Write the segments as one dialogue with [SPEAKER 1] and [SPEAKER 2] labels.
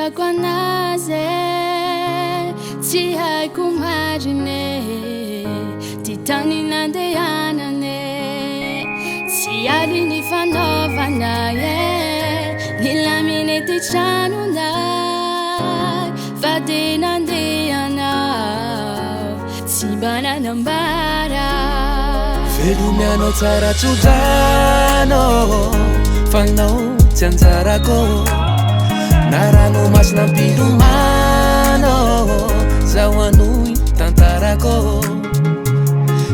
[SPEAKER 1] Fantarako anazy tsy haiko marine ty tany nandehanane tsy ali ny fanaovanay nilaminy ty tranonay fa de nandehanao tsy mba nanambara
[SPEAKER 2] velomianao tsara tsodrano fanao tsy anjarako narano masina mpilomano zaho anoy tantarako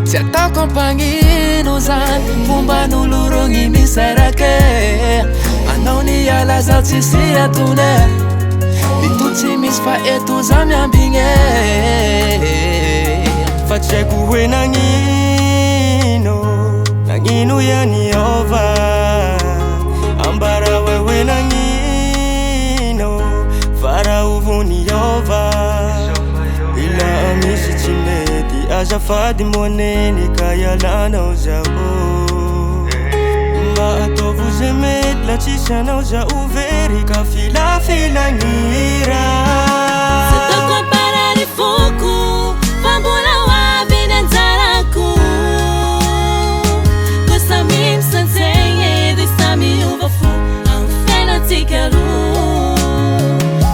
[SPEAKER 2] tsy ataoko ampagnino zany fomban'olorogny misarake anao niala zaho tsisy atone ito tsy misy fa eto za miambigny
[SPEAKER 3] fa tsy haiko hoe nagnino ia niova ambara hoe nagnino faraovo niova ila misy tsy mety azafady moneny ka ialanao zaho mba ataovo ze mety la tsisy anao zaho very ka filafilagnira
[SPEAKER 1] Satoko parary foko fa mbola hoavy nanjarako ko samy misantsegny edy samy miova fo amy fiainatsika roa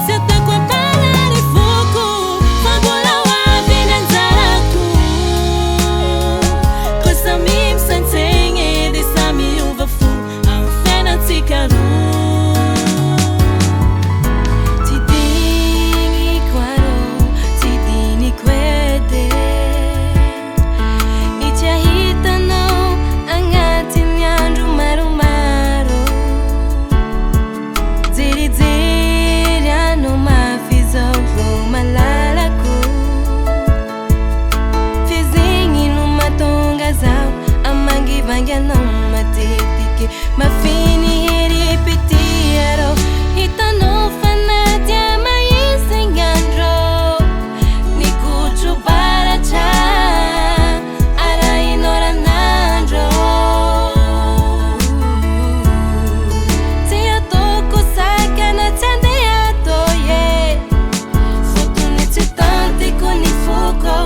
[SPEAKER 1] Satoko parary foko fa mbola hoavy nanjarako ko samy misantsegny edy samy miova fo amy fiainatsika roa Mafini ripetiero hitano fanatia maisengandro nikuchu baracha ara inoranandro tia toko sakana tende atoye fotuni titante koni fuko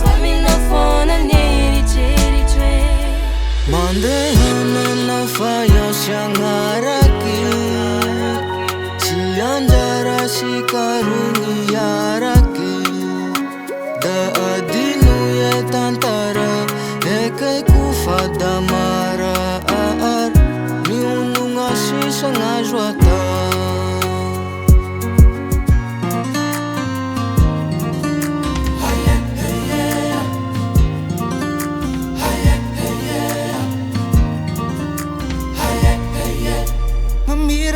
[SPEAKER 1] famino fona neri cheriche
[SPEAKER 2] mande faya shangaraki si anjara si karuni yaraki da adinu ye tantara ekai kufadamara ni ununga si sangajwata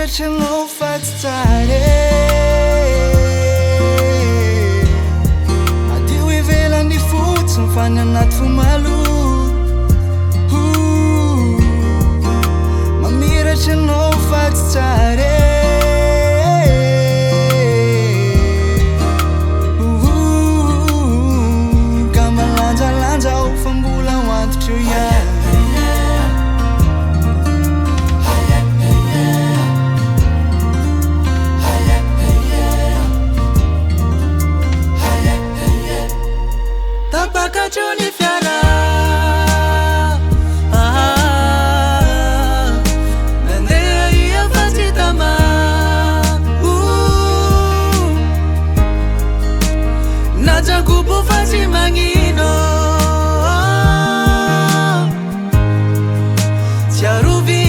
[SPEAKER 2] C'è lo fazzare a Dio i velani fuzzi non fanno annat fumalu ma mira c'è lo fazzare Kamalanza lanza o fambula want to ya Tapacaccioni fiara Nandea ia facita ma Naja kupo faci mangino Ciaruvi